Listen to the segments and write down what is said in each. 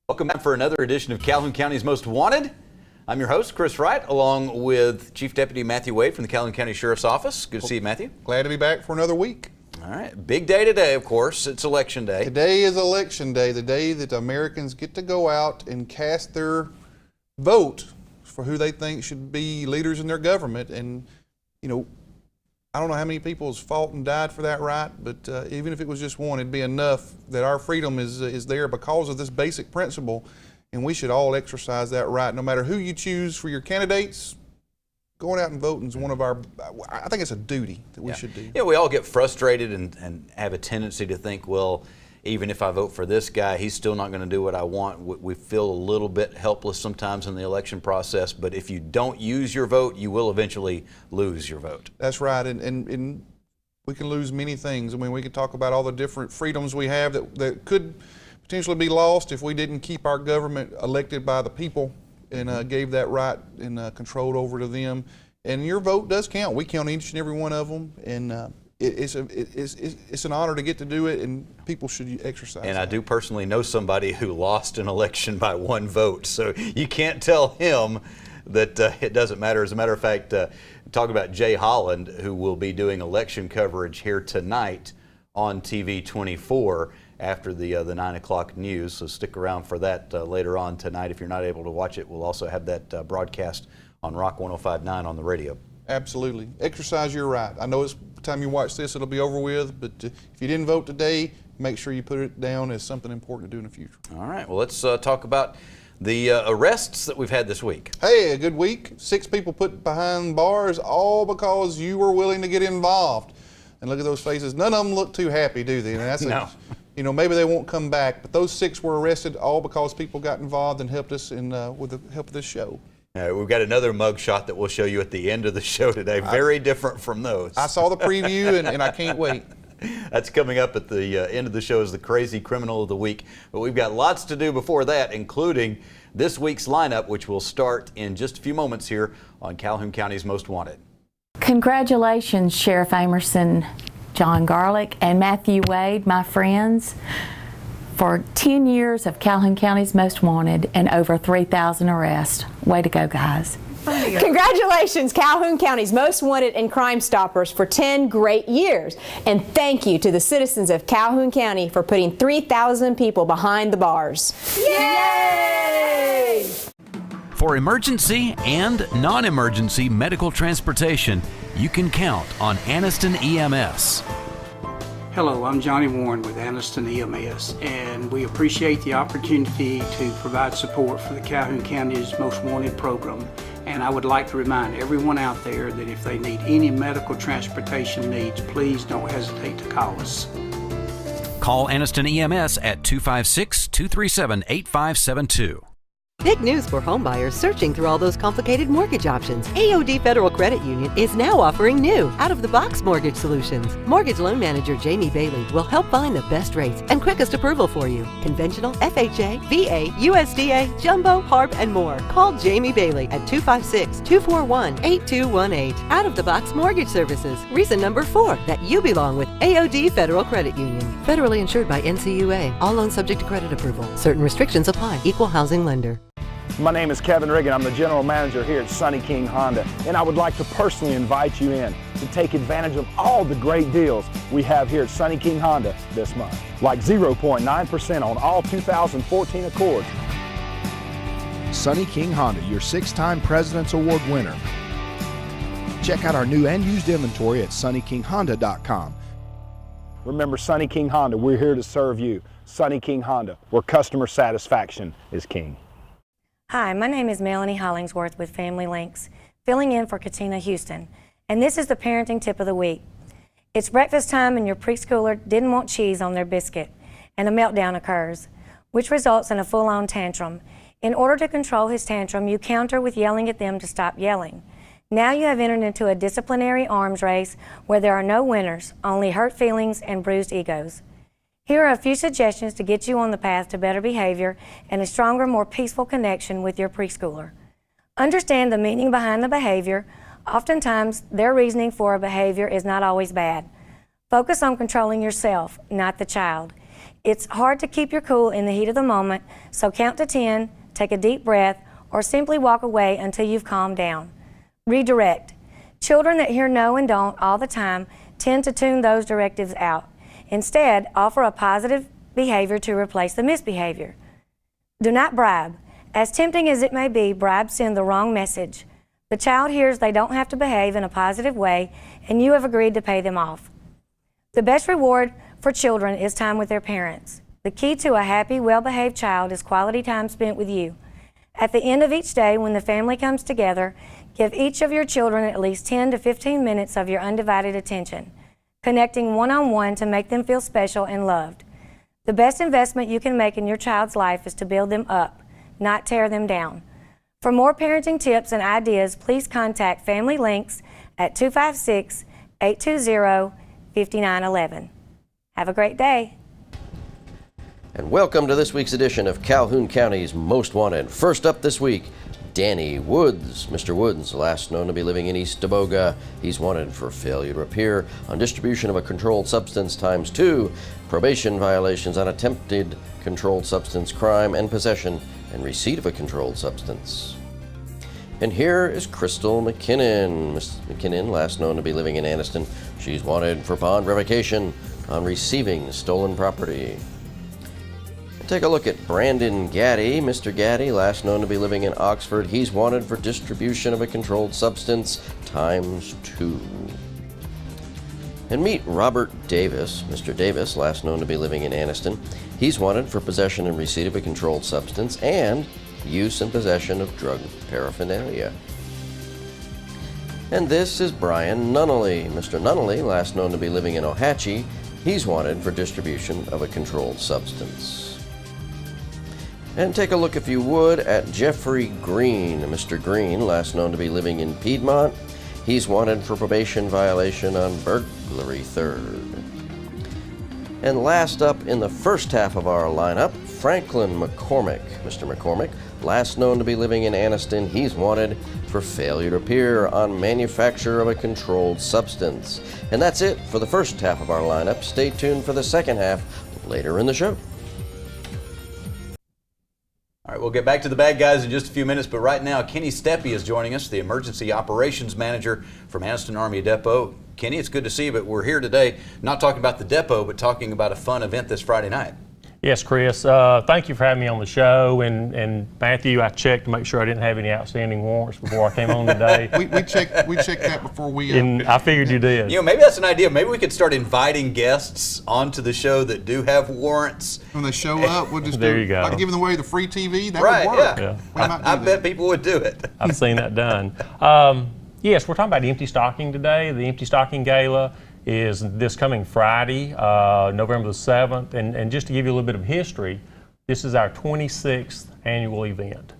Welcome back for another edition of Calhoun County's Most Wanted. I'm your host, Chris Wright, along with Chief Deputy Matthew Wade from the Calhoun County Sheriff's Office. Good to see you, Matthew. Glad to be back for another week. All right, big day today, of course. It's Election Day. Today is Election Day, the day that Americans get to go out and cast their vote for who they think should be leaders in their government. And, you know, I don't know how many people has fought and died for that right, but even if it was just one, it'd be enough that our freedom is there because of this basic principle, and we should all exercise that right, no matter who you choose for your candidates. Going out and voting is one of our, I think it's a duty that we should do. Yeah, we all get frustrated and have a tendency to think, well, even if I vote for this guy, he's still not going to do what I want. We feel a little bit helpless sometimes in the election process, but if you don't use your vote, you will eventually lose your vote. That's right, and we can lose many things. I mean, we could talk about all the different freedoms we have that could potentially be lost if we didn't keep our government elected by the people and gave that right and control over to them. And your vote does count. We count each and every one of them, and it's an honor to get to do it, and people should exercise And that. I do personally know somebody who lost an election by one vote, so you can't tell him that it doesn't matter. As a matter of fact, talk about Jay Holland, who will be doing election coverage here tonight on TV 24 after the 9 o'clock news. So stick around for that later on tonight. If you're not able to watch it, we'll also have that broadcast on Rock 105.9 on the radio. Absolutely. Exercise your right. I know it's by the time you watch this, it'll be over with, but if you didn't vote today, make sure you put it down as something important to do in the future. All right. Well, let's talk about the arrests that we've had this week. Hey, a good week. 6 people put behind bars, all because you were willing to get involved. And look at those faces. None of them look too happy, do they? And that's No. You know, maybe they won't come back, but those 6 were arrested all because people got involved and helped us with the help of this show. We've got another mug shot that we'll show you at the end of the show today. Very different from those. I saw the preview and I can't wait. That's coming up at the end of the show, is the Crazy Criminal of the Week. But we've got lots to do before that, including this week's lineup, which will start in just a few moments here on Calhoun County's Most Wanted. Congratulations, Sheriff Amerson, John Garlick, and Matthew Wade, my friends, for 10 years of Calhoun County's Most Wanted and over 3,000 arrests. Way to go, guys. Congratulations, Calhoun County's Most Wanted and Crime Stoppers, for 10 great years. And thank you to the citizens of Calhoun County for putting 3,000 people behind the bars. Yay! For emergency and non-emergency medical transportation, you can count on Anniston EMS. Hello, I'm Johnny Warren with Anniston EMS, and we appreciate the opportunity to provide support for the Calhoun County's Most Wanted program. And I would like to remind everyone out there that if they need any medical transportation needs, please don't hesitate to call us. Call Anniston EMS at 256-237-8572. Big news for homebuyers searching through all those complicated mortgage options. AOD Federal Credit Union is now offering new, out-of-the-box mortgage solutions. Mortgage loan manager Jamie Bailey will help find the best rates and quickest approval for you. Conventional, FHA, VA, USDA, Jumbo, HARP, and more. Call Jamie Bailey at 256-241-8218. Out-of-the-box mortgage services. Reason number 4 that you belong with AOD Federal Credit Union. Federally insured by NCUA. All loans subject to credit approval. Certain restrictions apply. Equal housing lender. My name is Kevin Riggin. I'm the general manager here at Sunny King Honda, and I would like to personally invite you in to take advantage of all the great deals we have here at Sunny King Honda this month, like 0.9% on all 2014 Accords. Sunny King Honda, your 6-time President's Award winner. Check out our new and used inventory at sunnykinghonda.com. Remember, Sunny King Honda, we're here to serve you. Sunny King Honda, where customer satisfaction is king. Hi, my name is Melanie Hollingsworth with Family Links, filling in for Katina Houston, and this is the parenting tip of the week. It's breakfast time and your preschooler didn't want cheese on their biscuit, and a meltdown occurs, which results in a full-on tantrum. In order to control his tantrum, you counter with yelling at them to stop yelling. Now you have entered into a disciplinary arms race where there are no winners, only hurt feelings and bruised egos. Here are a few suggestions to get you on the path to better behavior and a stronger, more peaceful connection with your preschooler. Understand the meaning behind the behavior. Oftentimes, their reasoning for a behavior is not always bad. Focus on controlling yourself, not the child. It's hard to keep your cool in the heat of the moment, so count to 10, take a deep breath, or simply walk away until you've calmed down. Redirect. Children that hear no and don't all the time tend to tune those directives out. Instead, offer a positive behavior to replace the misbehavior. Do not bribe. As tempting as it may be, bribes send the wrong message. The child hears they don't have to behave in a positive way, and you have agreed to pay them off. The best reward for children is time with their parents. The key to a happy, well-behaved child is quality time spent with you. At the end of each day, when the family comes together, give each of your children at least 10 to 15 minutes of your undivided attention, connecting one-on-one to make them feel special and loved. The best investment you can make in your child's life is to build them up, not tear them down. For more parenting tips and ideas, please contact Family Links at 256-820-5911. Have a great day. And welcome to this week's edition of Calhoun County's Most Wanted. First up this week, Danny Woods. Mr. Woods, last known to be living in East Daboga. He's wanted for failure to appear on distribution of a controlled substance ×2, probation violations on attempted controlled substance crime, and possession and receipt of a controlled substance. And here is Crystal McKinnon. Ms. McKinnon, last known to be living in Anniston. She's wanted for bond revocation on receiving stolen property. Take a look at Brandon Gaddy. Mr. Gaddy, last known to be living in Oxford, he's wanted for distribution of a controlled substance ×2. And meet Robert Davis. Mr. Davis, last known to be living in Anniston, he's wanted for possession and receipt of a controlled substance and use and possession of drug paraphernalia. And this is Brian Nunnally. Mr. Nunnally, last known to be living in Ohatchee, he's wanted for distribution of a controlled substance. And take a look, if you would, at Jeffrey Green. Mr. Green, last known to be living in Piedmont, he's wanted for probation violation on burglary third. And last up in the first half of our lineup, Franklin McCormick. Mr. McCormick, last known to be living in Anniston, he's wanted for failure to appear on manufacture of a controlled substance. And that's it for the first half of our lineup. Stay tuned for the second half later in the show. All right, we'll get back to the bad guys in just a few minutes, but right now, Kenny Steppe is joining us, the Emergency Operations Manager from Anniston Army Depot. Kenny, it's good to see you, but we're here today not talking about the depot, but talking about a fun event this Friday night. Yes, Chris. Thank you for having me on the show. And Matthew, I checked to make sure I didn't have any outstanding warrants before I came on today. We checked that before we. And I figured you did. You know, maybe that's an idea. Maybe we could start inviting guests onto the show that do have warrants. When they show up, we'll just there you go. Like giving away the free TV. That right, would work. Yeah. I bet people would do it. I've seen that done. Yes, we're talking about empty stocking today. The empty stocking gala is this coming Friday, November the 7th. And just to give you a little bit of history, this is our 26th annual event.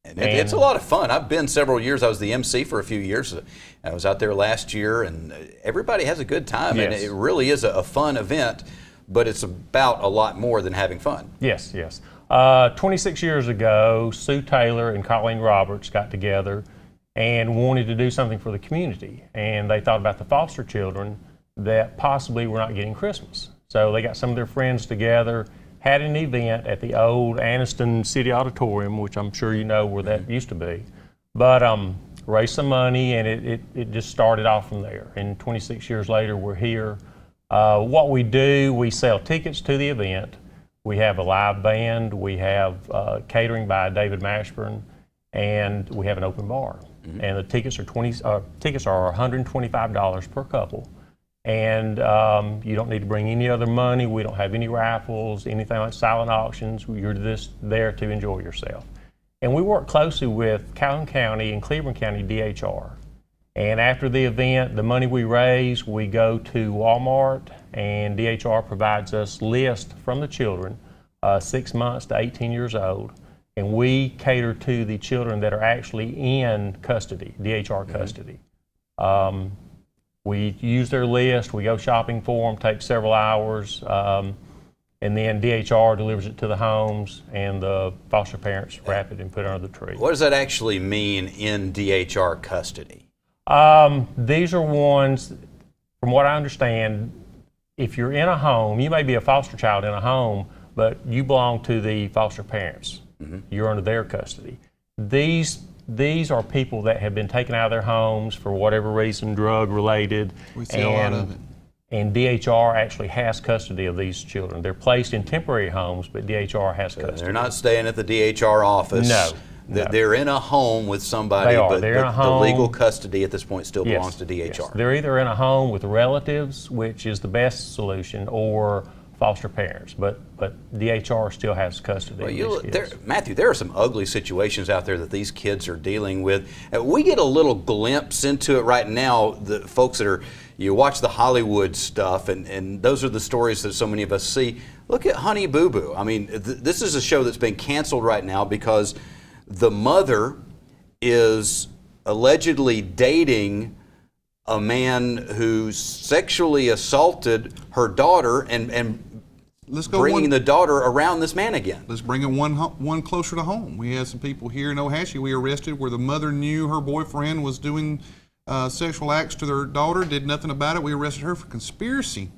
And it's a lot of fun. I've been several years. I was the MC for a few years. I was out there last year, and everybody has a good time. Yes. And it really is a fun event, but it's about a lot more than having fun. Yes, yes. 26 years ago, Sue Taylor and Colleen Roberts got together and wanted to do something for the community. And they thought about the foster children that possibly were not getting Christmas. So they got some of their friends together, had an event at the old Anniston City Auditorium, which I'm sure you know where that used to be, but raised some money, and it just started off from there. And 26 years later, we're here. What we do, we sell tickets to the event. We have a live band, we have catering by David Mashburn, and we have an open bar. Mm-hmm. And the tickets are $125 per couple. And you don't need to bring any other money. We don't have any raffles, anything like silent auctions. You're just there to enjoy yourself. And we work closely with Calhoun County and Cleveland County DHR. And after the event, the money we raise, we go to Walmart, and DHR provides us lists from the children, 6 months to 18 years old. And we cater to the children that are actually in custody, DHR custody. We use their list, we go shopping for them, take several hours. and then DHR delivers it to the homes, and the foster parents wrap it and put it under the tree. What does that actually mean in DHR custody? These are ones, from what I understand, if you're in a home, you may be a foster child in a home, but you belong to the foster parents. You're under their custody. These are people that have been taken out of their homes for whatever reason, drug related. We see a lot of it. And DHR actually has custody of these children. They're placed in temporary homes, but DHR has custody. They're not staying at the DHR office. No. They're in a home with somebody, They are. but, They're in a the home. legal custody at this point still Yes, belongs to DHR. yes. They're either in a home with relatives, which is the best solution, or foster parents, but DHR still has custody of these kids. Matthew, there are some ugly situations out there that these kids are dealing with. We get a little glimpse into it right now. The folks that you watch the Hollywood stuff, and those are the stories that so many of us see. Look at Honey Boo Boo. I mean, this is a show that's been canceled right now because the mother is allegedly dating a man who sexually assaulted her daughter and bringing the daughter around this man again. Let's bring it one closer to home. We had some people here in Ohatchee we arrested where the mother knew her boyfriend was doing sexual acts to their daughter, did nothing about it. We arrested her for conspiracy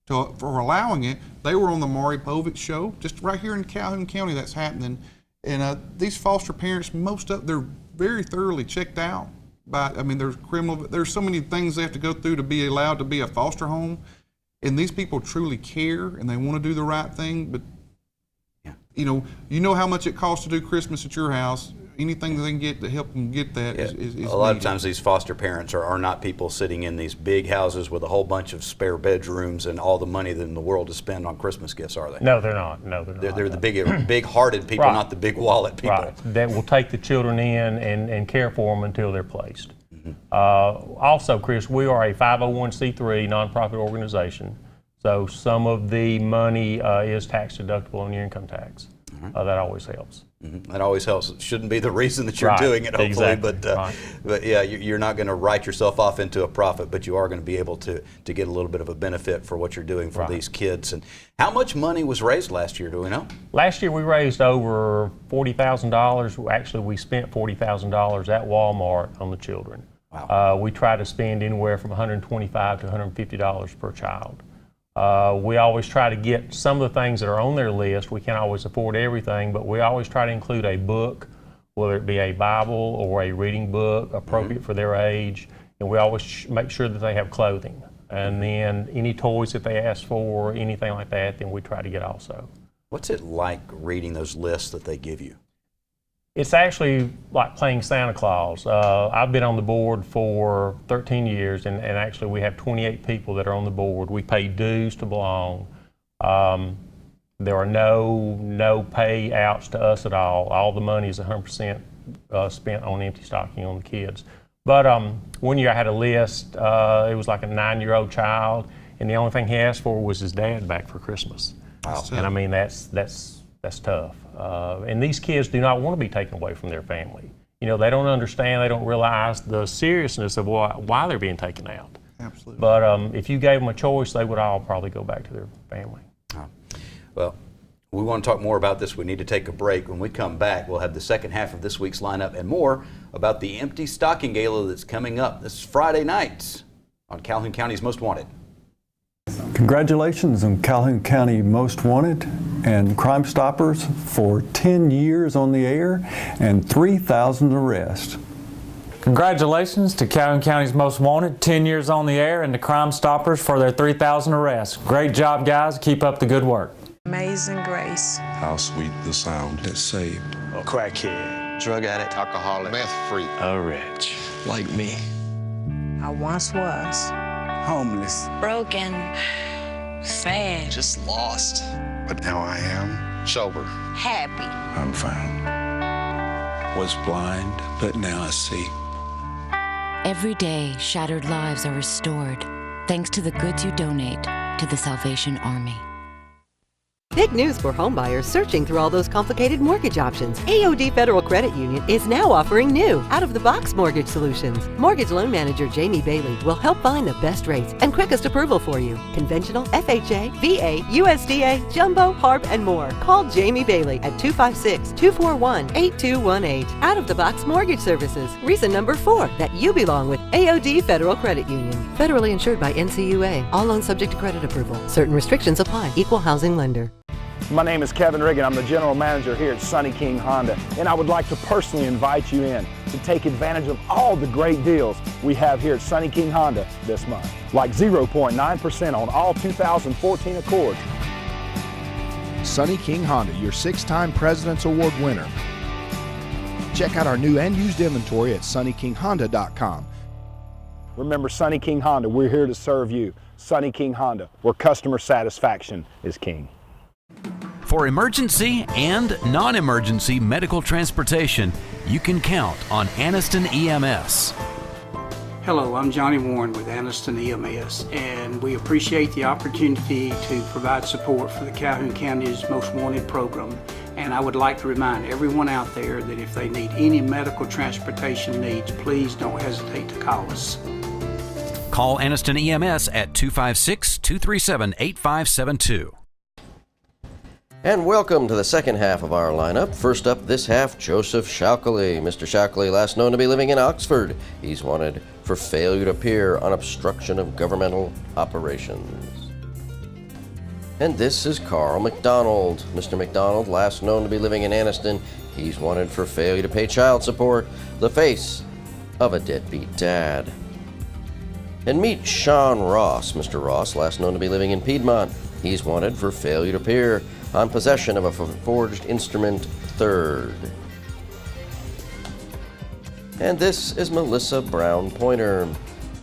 for allowing it. They were on the Maury Povich show, just right here in Calhoun County. That's happening. And these foster parents, they're very thoroughly checked out. I mean, there's so many things they have to go through to be allowed to be a foster home. And these people truly care and they want to do the right thing. But, you know how much it costs to do Christmas at your house. Anything that they can get to help them get that is a lot of times these foster parents are not people sitting in these big houses with a whole bunch of spare bedrooms and all the money in the world to spend on Christmas gifts, are they? No, they're not. No, they're not. They're the big-hearted people, Right. not the big wallet people. Right. That will take the children in and care for them until they're placed. Also, Chris, we are a 501c3 nonprofit organization, so some of the money is tax deductible on your income tax. That always helps. That always helps. It shouldn't be the reason that you're Right. doing it, hopefully, Exactly. but yeah, you're not going to write yourself off into a profit, but you are going to be able to get a little bit of a benefit for what you're doing for these kids. And how much money was raised last year? Do we know? Last year we raised over $40,000. Actually, we spent $40,000 at Walmart on the children. Wow. We try to spend anywhere from $125 to $150 per child. We always try to get some of the things that are on their list. We can't always afford everything, but we always try to include a book, whether it be a Bible or a reading book appropriate for their age, and we always make sure that they have clothing. And then any toys that they ask for, anything like that, then we try to get also. What's it like reading those lists that they give you? It's actually like playing Santa Claus. I've been on the board for 13 years, and actually we have 28 people that are on the board. We pay dues to belong. There are no payouts to us at all. All the money is 100% spent on empty stocking on the kids. But one year I had a list. It was like a 9-year-old child, and the only thing he asked for was his dad back for Christmas. Wow. And I mean, that's tough. And these kids do not want to be taken away from their family. You know, they don't understand, they don't realize the seriousness of why they're being taken out. Absolutely. But if you gave them a choice, they would all probably go back to their family. Well, we want to talk more about this. We need to take a break. When we come back, we'll have the second half of this week's lineup and more about the Empty Stocking Gala that's coming up this Friday night on Calhoun County's Most Wanted. Congratulations on Calhoun County Most Wanted and Crime Stoppers for 10 years on the air and 3,000 arrests. Congratulations to Calhoun County's Most Wanted, 10 years on the air, and the Crime Stoppers for their 3,000 arrests. Great job, guys. Keep up the good work. Amazing grace. How sweet the sound that saved a crackhead, drug addict, alcoholic, meth freak, a rich like me. I once was homeless, broken, sad, just lost. But now I am sober, happy. I'm found. Was blind, but now I see. Every day, shattered lives are restored thanks to the goods you donate to the Salvation Army. Big news for homebuyers searching through all those complicated mortgage options. AOD Federal Credit Union is now offering new, out-of-the-box mortgage solutions. Mortgage loan manager Jamie Bailey will help find the best rates and quickest approval for you. Conventional, FHA, VA, USDA, jumbo, HARP, and more. Call Jamie Bailey at 256-241-8218. Out-of-the-box mortgage services. Reason number 4 that you belong with AOD Federal Credit Union. Federally insured by NCUA. All loans subject to credit approval. Certain restrictions apply. Equal housing lender. My name is Kevin Riggin. I'm the general manager here at Sunny King Honda, and I would like to personally invite you in to take advantage of all the great deals we have here at Sunny King Honda this month, like 0.9% on all 2014 Accords. Sunny King Honda, your 6-time President's Award winner. Check out our new and used inventory at SunnyKingHonda.com. Remember, Sunny King Honda, we're here to serve you. Sunny King Honda, where customer satisfaction is king. For emergency and non-emergency medical transportation, you can count on Anniston EMS. Hello, I'm Johnny Warren with Anniston EMS, and we appreciate the opportunity to provide support for the Calhoun County's Most Wanted program. And I would like to remind everyone out there that if they need any medical transportation needs, please don't hesitate to call us. Call Anniston EMS at 256-237-8572. And welcome to the second half of our lineup. First up this half, Joseph Shaukley. Mr. Shaukley, last known to be living in Oxford. He's wanted for failure to appear on obstruction of governmental operations. And this is Carl McDonald. Mr. McDonald, last known to be living in Anniston. He's wanted for failure to pay child support, the face of a deadbeat dad. And meet Sean Ross. Mr. Ross, last known to be living in Piedmont. He's wanted for failure to appear on possession of a forged instrument third. And this is Melissa Brown Pointer.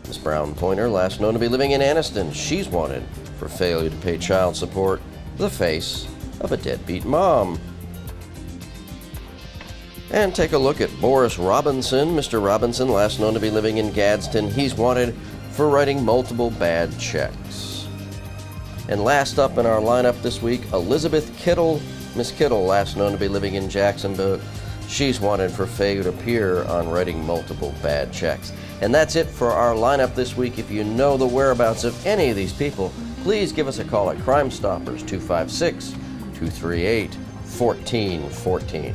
Miss Brown Pointer, last known to be living in Anniston. She's wanted for failure to pay child support, the face of a deadbeat mom. And take a look at Boris Robinson. Mr. Robinson, last known to be living in Gadsden. He's wanted for writing multiple bad checks. And last up in our lineup this week, Elizabeth Kittle. Miss Kittle, last known to be living in Jacksonville. She's wanted for failure to appear on writing multiple bad checks. And that's it for our lineup this week. If you know the whereabouts of any of these people, please give us a call at Crime Stoppers, 256-238-1414.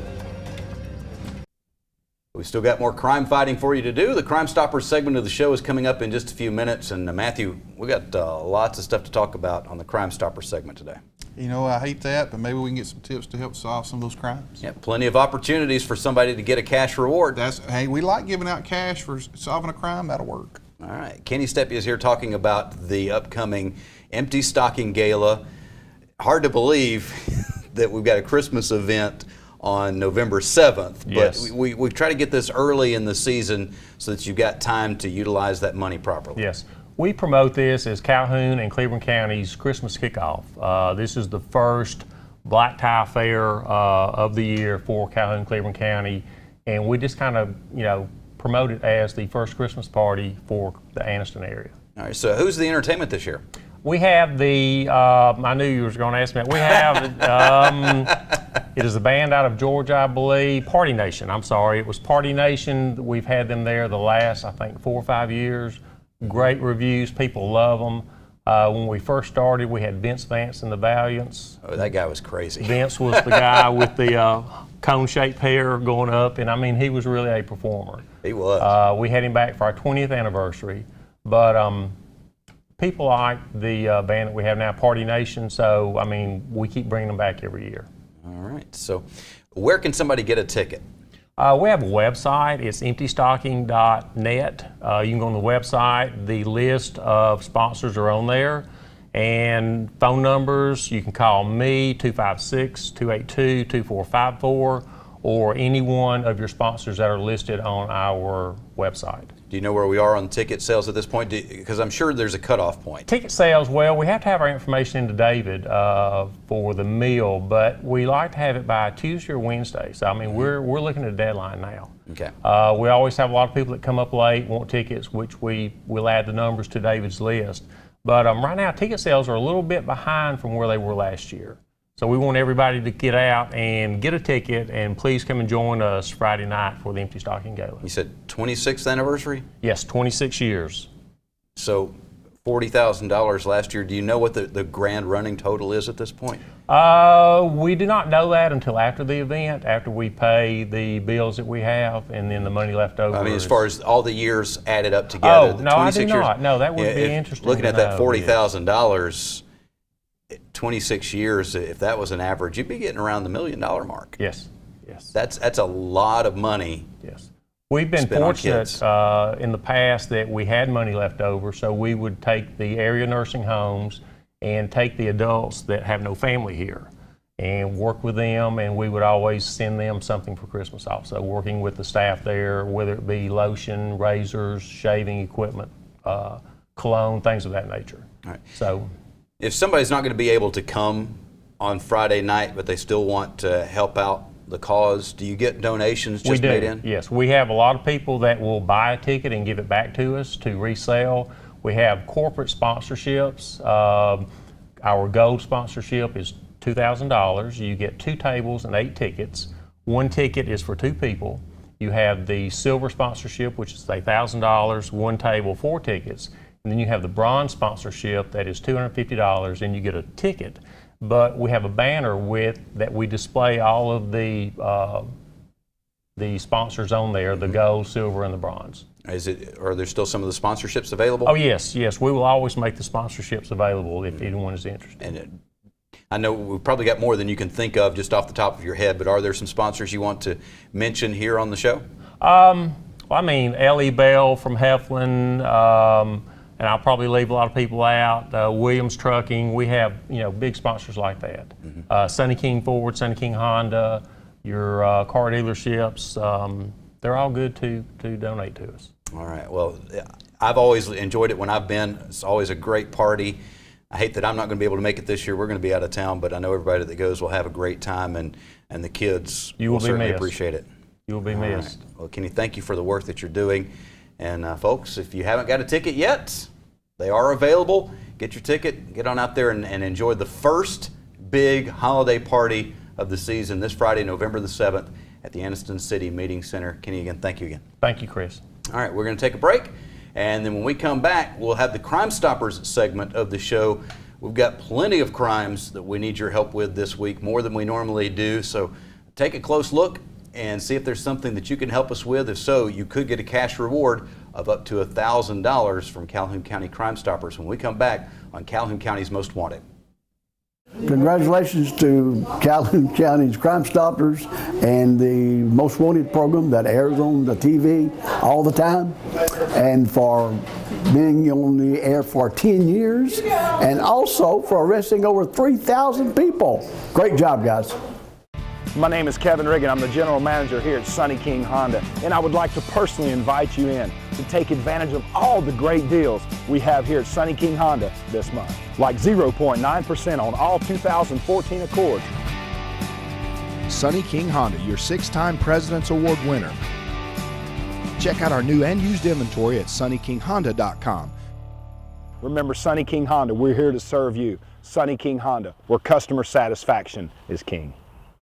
We still got more crime fighting for you to do. The Crime Stoppers segment of the show is coming up in just a few minutes. And Matthew, we got lots of stuff to talk about on the Crime Stoppers segment today. You know, I hate that, but maybe we can get some tips to help solve some of those crimes. Yeah, plenty of opportunities for somebody to get a cash reward. Hey, we like giving out cash for solving a crime. That'll work. All right. Kenny Steppe is here talking about the upcoming Empty Stocking Gala. Hard to believe that we've got a Christmas event on November 7th, Yes. but we try to get this early in the season so that you've got time to utilize that money properly. Yes. We promote this as Calhoun and Cleveland County's Christmas kickoff. This is the first black tie fair of the year for Calhoun, Cleveland County, and we just kind of, promote it as the first Christmas party for the Anniston area. All right, so who's the entertainment this year? We have I knew you were going to ask me that. We have, it is a band out of Georgia, I believe, Party Nation. I'm sorry, it was Party Nation. We've had them there the last, I think, 4 or 5 years. Great reviews, people love them. When we first started, we had Vince Vance and the Valiants. Oh, that guy was crazy. Vince was the guy with the cone-shaped hair going up, and I mean, he was really a performer. He was. We had him back for our 20th anniversary, but people like the band that we have now, Party Nation, so I mean, we keep bringing them back every year. All right, so where can somebody get a ticket? We have a website. It's emptystocking.net. You can go on the website. The list of sponsors are on there. And phone numbers, you can call me, 256-282-2454, or any one of your sponsors that are listed on our website. Do you know where we are on ticket sales at this point? Because I'm sure there's a cutoff point. Ticket sales, well, we have to have our information into David for the meal, but we like to have it by Tuesday or Wednesday. So, I mean, we're looking at a deadline now. Okay. We always have a lot of people that come up late, want tickets, which we'll add the numbers to David's list. But right now, ticket sales are a little bit behind from where they were last year. So we want everybody to get out and get a ticket, and please come and join us Friday night for the Empty Stocking Gala. You said 26th anniversary? Yes, 26 years. So $40,000 last year. Do you know what the grand running total is at this point? We do not know that until after the event, after we pay the bills that we have, and then the money left over. I mean, as far as all the years added up together. Oh, no, I do not. No, that would be interesting. Looking at that $40,000, 26 years, if that was an average, you'd be getting around the $1 million mark. Yes, yes. That's a lot of money. Yes. We've been fortunate in the past that we had money left over, so we would take the area nursing homes and take the adults that have no family here and work with them, and we would always send them something for Christmas also, working with the staff there, whether it be lotion, razors, shaving equipment, cologne, things of that nature. All right. So, if somebody's not going to be able to come on Friday night, but they still want to help out the cause, do you get donations just made in? Yes, we have a lot of people that will buy a ticket and give it back to us to resell. We have corporate sponsorships. Our gold sponsorship is $2,000. You get 2 tables and 8 tickets. 1 ticket is for 2 people. You have the silver sponsorship, which is $1,000, 1 table, 4 tickets. And then you have the bronze sponsorship that is $250, and you get a ticket. But we have a banner that we display all of the sponsors on there, the gold, silver, and the bronze. Are there still some of the sponsorships available? Oh, yes, yes. We will always make the sponsorships available if anyone is interested. And I know we've probably got more than you can think of just off the top of your head, but are there some sponsors you want to mention here on the show? Well, I mean, L.E. Bell from Heflin, and I'll probably leave a lot of people out. Williams Trucking, we have big sponsors like that. Mm-hmm. Sunny King Ford, Sunny King Honda, your car dealerships, they're all good to donate to us. All right. Well, I've always enjoyed it when I've been. It's always a great party. I hate that I'm not going to be able to make it this year. We're going to be out of town, but I know everybody that goes will have a great time, and the kids will certainly appreciate it. You will be missed. Right. Well, Kenny, thank you for the work that you're doing. And folks, if you haven't got a ticket yet, they are available. Get your ticket, get on out there and enjoy the first big holiday party of the season this Friday, November the 7th at the Anniston City Meeting Center. Kenny, again, thank you again. Thank you, Chris. All right, we're going to take a break, and then when we come back, we'll have the Crime Stoppers segment of the show. We've got plenty of crimes that we need your help with this week, more than we normally do, so take a close look and see if there's something that you can help us with. If so, you could get a cash reward of up to $1,000 from Calhoun County Crime Stoppers when we come back on Calhoun County's Most Wanted. Congratulations to Calhoun County's Crime Stoppers and the Most Wanted program that airs on the TV all the time, and for being on the air for 10 years, and also for arresting over 3,000 people. Great job, guys. My name is Kevin Riggin. I'm the general manager here at Sunny King Honda, and I would like to personally invite you in to take advantage of all the great deals we have here at Sunny King Honda this month, like 0.9% on all 2014 Accords. Sunny King Honda, your 6-time President's Award winner. Check out our new and used inventory at sunnykingHonda.com. Remember, Sunny King Honda, we're here to serve you. Sunny King Honda, where customer satisfaction is king.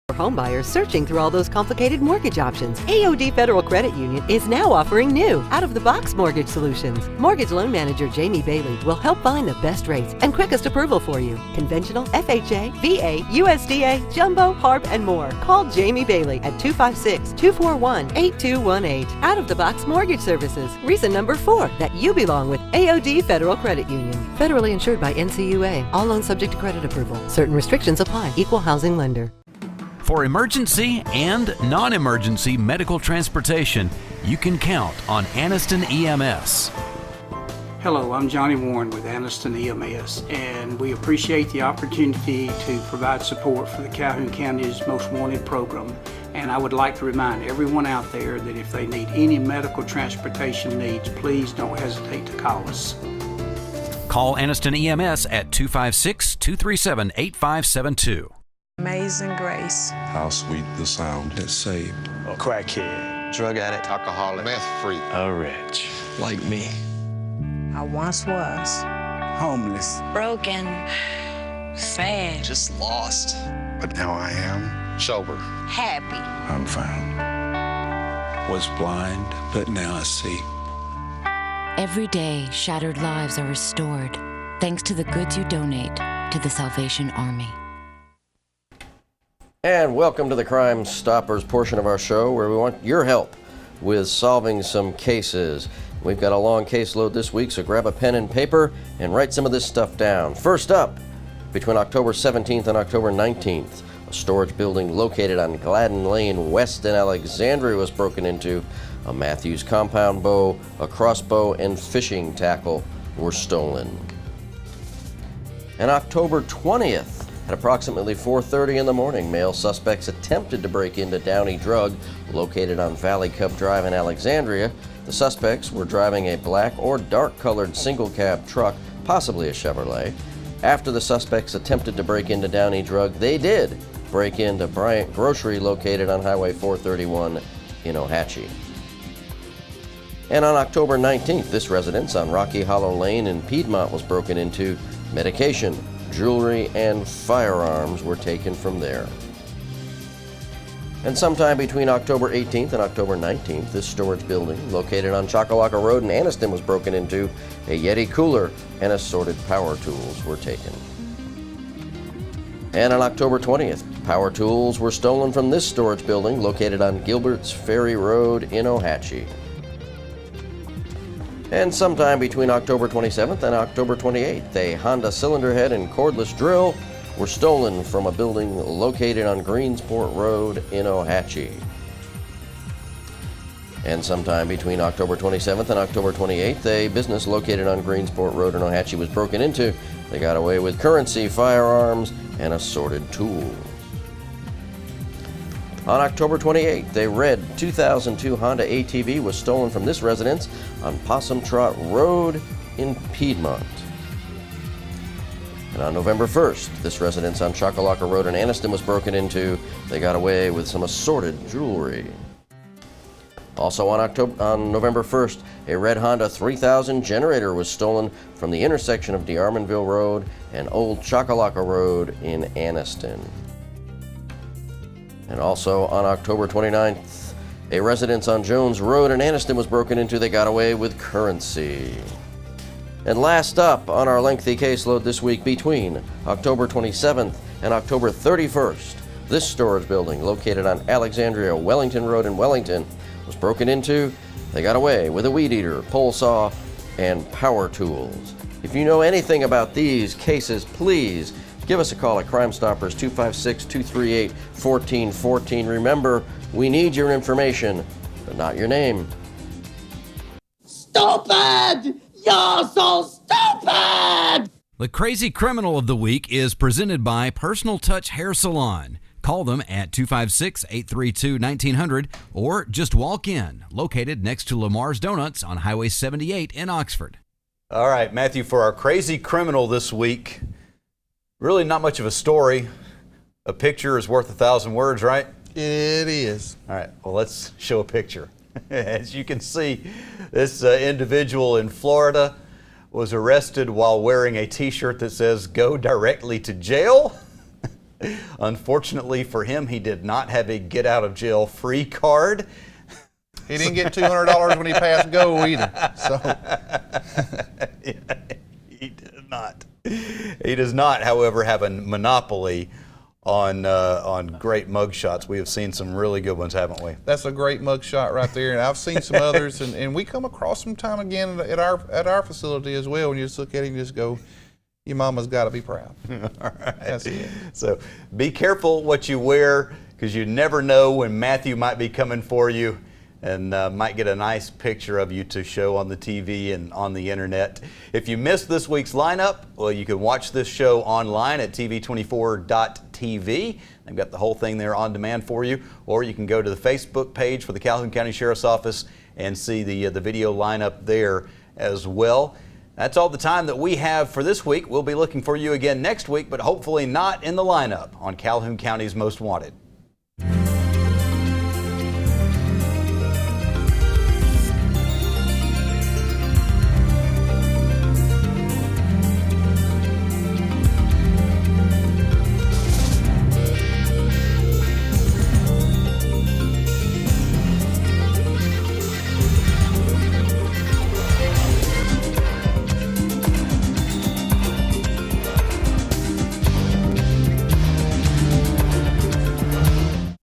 For homebuyers searching through all those complicated mortgage options, AOD Federal Credit Union is now offering new, out-of-the-box mortgage solutions. Mortgage loan manager Jamie Bailey will help find the best rates and quickest approval for you. Conventional, FHA, VA, USDA, jumbo, HARP, and more. Call Jamie Bailey at 256-241-8218. Out-of-the-box mortgage services. Reason number 4 that you belong with AOD Federal Credit Union. Federally insured by NCUA. All loans subject to credit approval. Certain restrictions apply. Equal housing lender. For emergency and non-emergency medical transportation, you can count on Anniston EMS. Hello, I'm Johnny Warren with Anniston EMS, and we appreciate the opportunity to provide support for the Calhoun County's Most Wanted program. And I would like to remind everyone out there that if they need any medical transportation needs, please don't hesitate to call us. Call Anniston EMS at 256-237-8572. Amazing grace. How sweet the sound that saved A crackhead, drug addict, alcoholic, meth freak, a wretch like me. I once was Homeless, Broken. Sad. just lost. but now I am sober. Happy. I'm found. Was blind, but now I see. Every day, shattered lives are restored thanks to the goods you donate to the Salvation Army. And welcome to the Crime Stoppers portion of our show, where we want your help with solving some cases. We've got a long caseload this week, so grab a pen and paper and write some of this stuff down. First up, between October 17th and October 19th, a storage building located on Gladden Lane West in Alexandria was broken into. A Matthews compound bow, a crossbow, and fishing tackle were stolen. And October 20th, at approximately 4:30 in the morning, male suspects attempted to break into Downey Drug, located on Valley Cub Drive in Alexandria. The suspects were driving a black or dark-colored single-cab truck, possibly a Chevrolet. After the suspects attempted to break into Downey Drug, they did break into Bryant Grocery, located on Highway 431 in Ohatchee. And on October 19th, this residence on Rocky Hollow Lane in Piedmont was broken into. Medication, jewelry, and firearms were taken from there. And sometime between October 18th and October 19th, this storage building, located on Choccolocco Road in Anniston, was broken into. A Yeti cooler and assorted power tools were taken. And on October 20th, power tools were stolen from this storage building, located on Gilbert's Ferry Road in Ohatchee. And sometime between October 27th and October 28th, a Honda cylinder head and cordless drill were stolen from a building located on Greensport Road in Ohatchee. And sometime between October 27th and October 28th, a business located on Greensport Road in Ohatchee was broken into. They got away with currency, firearms, and assorted tools. On October 28th, a red 2002 Honda ATV was stolen from this residence on Possum Trot Road in Piedmont. And on November 1st, this residence on Choccolocco Road in Anniston was broken into. They got away with some assorted jewelry. Also on November 1st, a red Honda 3000 generator was stolen from the intersection of DeArmonville Road and Old Choccolocco Road in Anniston. And also on October 29th, a residence on Jones Road in Anniston was broken into. They got away with currency. And last up on our lengthy caseload this week, between October 27th and October 31st, this storage building located on Alexandria Wellington Road in Wellington was broken into. They got away with a weed eater, pole saw, and power tools. If you know anything about these cases, please give us a call at Crime Stoppers 256-238-1414. Remember, we need your information, but not your name. Stupid! You're so stupid! The Crazy Criminal of the Week is presented by Personal Touch Hair Salon. Call them at 256-832-1900 or just walk in, located next to Lamar's Donuts on Highway 78 in Oxford. All right, Matthew, for our Crazy Criminal this week, really not much of a story. A picture is worth 1,000 words, right? It is. All right, well, let's show a picture. As you can see, this individual in Florida was arrested while wearing a t-shirt that says, "Go directly to jail." Unfortunately for him, he did not have a get out of jail free card. He didn't get $200 when he passed go either. So he did not. He does not, however, have a monopoly on great mug shots. We have seen some really good ones, haven't we? That's a great mug shot right there, and I've seen some others, and we come across them time again at our facility as well. When you just look at him, and just go, "Your mama's got to be proud." All right. That's it. So be careful what you wear, because you never know when Matthew might be coming for you and might get a nice picture of you to show on the TV and on the internet. If you missed this week's lineup, well, you can watch this show online at tv24.tv. They've got the whole thing there on demand for you, or you can go to the Facebook page for the Calhoun County Sheriff's Office and see the video lineup there as well. That's all the time that we have for this week. We'll be looking for you again next week, but hopefully not in the lineup on Calhoun County's Most Wanted.